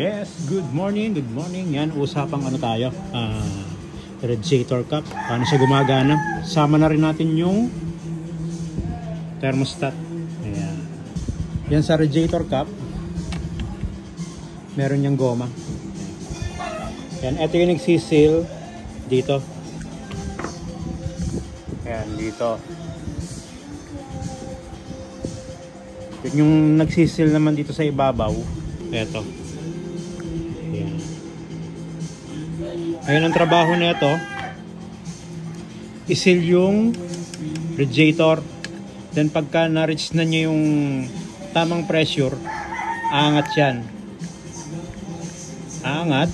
Yes, good morning, good morning. Yan, usapang ano tayo, radiator cap. Paano siya gumagana? Sama na rin natin yung thermostat. Ayan. Yan sa radiator cap, meron yung goma. Yan, ito yung nagsisil dito. Ayan, dito. Yun yung nagsisil naman dito sa ibabaw. Ito. Ayan. Ngayon ang trabaho nito, isil yung radiator. Then pagka na-reach na niya yung tamang pressure, aangat yan. Aangat.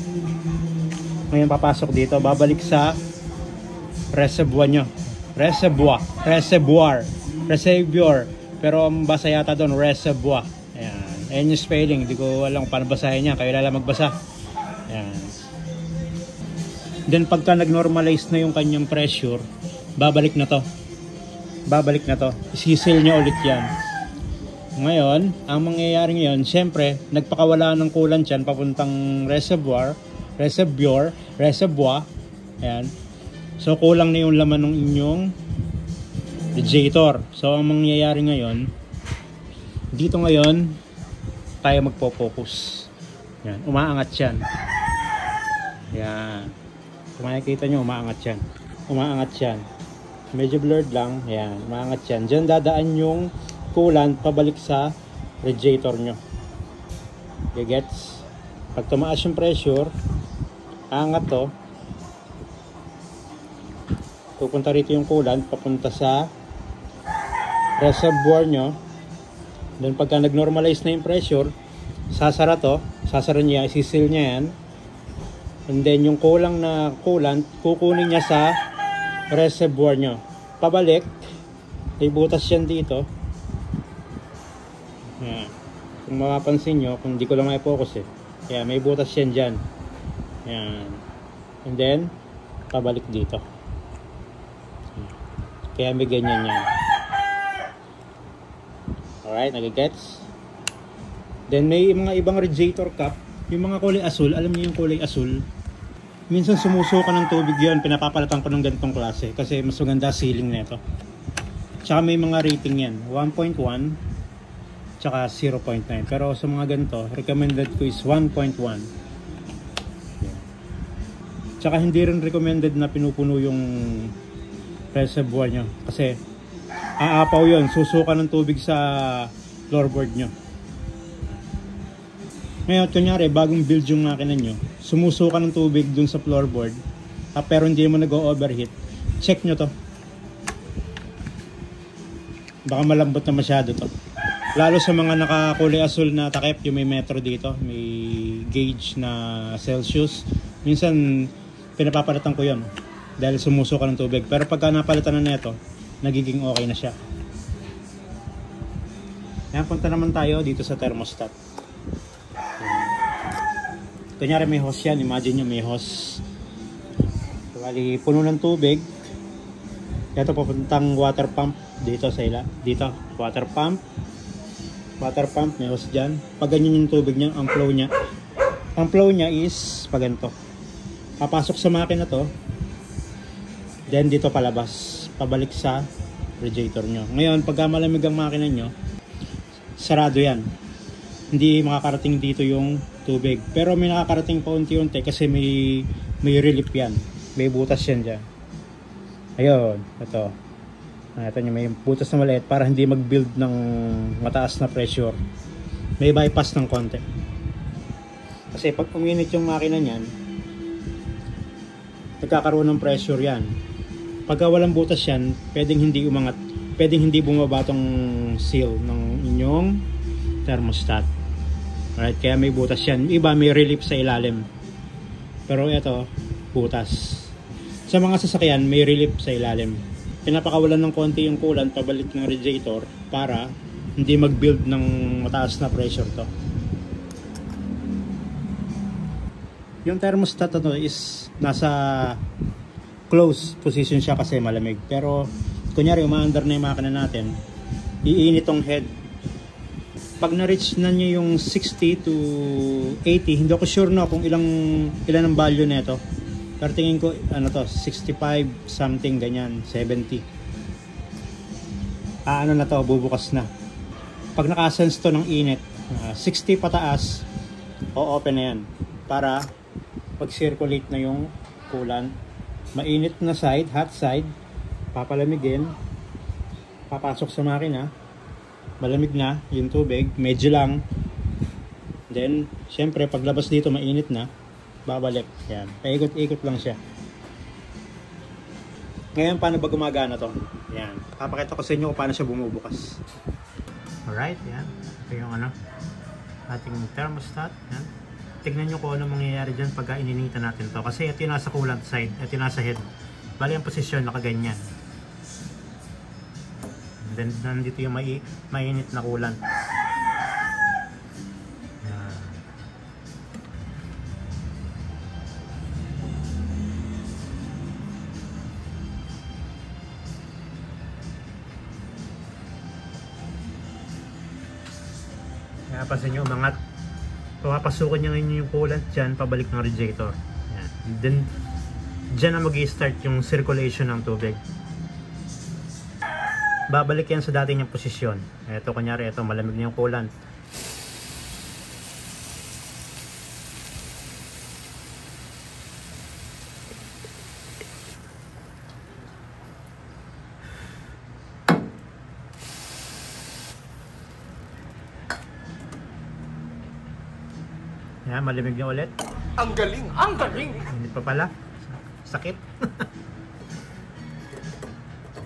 Ngayon papasok dito, babalik sa reservoir nyo. Reservoir. Pero ang basa yata doon, reservoir. Ayan. Ayan yung spelling. Hindi ko alam kung paano basahin niya. Kayo lang magbasa. Ayan. Then pagka nag-normalize na yung kanyang pressure, babalik na to. Isisil niya ulit yan. Ngayon, ang mangyayari ngayon, syempre, nagpakawala ng coolant yan papuntang reservoir. Ayan. So kulang na yung laman ng inyong radiator. So ang mangyayari ngayon, dito ngayon tayo magpo-focus. Yan, umaangat yan. Yan. Kung makikita nyo, umaangat yan. Medyo blurred lang. Yan, umaangat yan. Diyan dadaan yung coolant pabalik sa radiator nyo. Okay, gets? Pag tumaas yung pressure, aangat to. Pupunta rito yung coolant, papunta sa reservoir nyo. Then pagka nag-normalize na yung pressure, sasara niya, isisil niya yan. And then yung kulang na coolant, kukunin niya sa reservoir nyo. Pabalik, may butas yan dito. Yan. Kung mapapansin nyo, kung di ko lang may-focus Yan, may butas yan dyan. Yan. And then, pabalik dito. Kaya may ganyan yan. Alright, nagigets? Then may mga ibang radiator cap, yung mga kulay asul, alam niyo yung kulay asul, minsan sumusuka ng tubig yun, pinapapalatan ko ng ganitong klase kasi mas maganda sealing nito. Tsaka may mga rating yan, 1.1 tsaka 0.9, pero sa mga ganito, recommended ko is 1.1. Tsaka hindi rin recommended na pinupuno yung reservoir nyo kasi aapaw yun, susuka ng tubig sa floorboard nyo. Ngayon, kunyari, bagong build yung makina nyo, sumusuka ng tubig dun sa floorboard, pero hindi mo nag-overheat, check nyo to. Baka malambot na masyado to. Lalo sa mga nakakulay asul na takip, yung may metro dito, may gauge na Celsius. Minsan, pinapapalatan ko yun dahil sumusuka ng tubig. Pero pagka napalitan na neto, nagiging okay na siya. Ayan, punta naman tayo dito sa thermostat. Kunyari may hose yan, imagine nyo may hose. Bali, puno ng tubig. Ito papuntang water pump dito sa dito, water pump, may hose dyan. Pag ganyan yung tubig niya, ang flow niya is pag ganito. Papasok sa makina to, then dito palabas, pabalik sa radiator nyo. Ngayon, pagka malamig ang makina nyo, sarado yan. Hindi makakarating dito yung tubig. Pero may nakakarating pa unti-unti kasi may relief yan. May butas yan dyan. Ayun, ito. Ito nyo, may butas na maliit para hindi mag-build ng mataas na pressure. May bypass ng konti. Kasi pag uminit yung makina nyan, nagkakaroon ng pressure yan. Pagka walang butas yan, pwedeng hindi umangat, pwedeng hindi bumaba tong seal ng inyong thermostat. Alright, kaya may butas yan. Iba may relief sa ilalim. Pero ito, butas. Sa mga sasakyan, may relief sa ilalim. Pinapakawalan ng konti yung coolant pabalik ng radiator para hindi mag-build ng mataas na pressure to. Yung thermostat ito is nasa close position siya kasi malamig. Pero kunyari umaandar na yung makina natin, iinit tong head. pag na-reach na nyo yung 60 to 80, hindi ako sure no kung ilan ang value nito. Pero tingin ko, ano to, 65 something, ganyan, 70. Ano na to, bubukas na. Pag nakasense to ng init, 60 pataas, o-open na yan. Para pag-circulate na yung coolant. Mainit na side, hot side, papalamigin, papasok sa makina, malamig na yung tubig, medyo lang. Then, syempre, paglabas dito, mainit na, babalik. Yan. Paikot-ikot lang siya. Ngayon, paano ba gumagana to? Yan. Papakita ko sa inyo kung paano siya bumubukas. Alright, yan. Ito yung ating thermostat. Yan. Tignan nyo kung ano mangyayari dyan pagka ininitan natin to. Kasi ito yung nasa coolant side, ito yung nasa head. Bali ang posisyon, nakaganyan. And then, nandito yung mainit na coolant. Napansin nyo, umangat. Papapasukin nyo ngayon yung coolant dyan, pabalik ng radiator. Yan. And then, dyan na mag-i-start yung circulation ng tubig. Babalik yan sa dati niyang posisyon. Ito, kunyari, ito, malamig na yung coolant. Yan, malamig na ulit. Ang galing! Ang galing! Hindi pa pala. Sakit.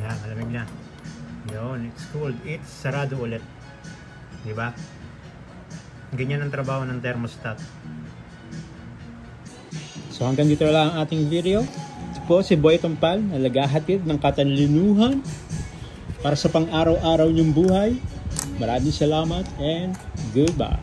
Yan, malamig na. Yun, it's cold. It's sarado ulit. Diba? Ganyan ang trabaho ng thermostat. So hanggang dito na lang ang ating video. Ito po si Boy Tompal na naghahatid ng katanlinuhan para sa pang-araw-araw niyong buhay. Maraming salamat and goodbye.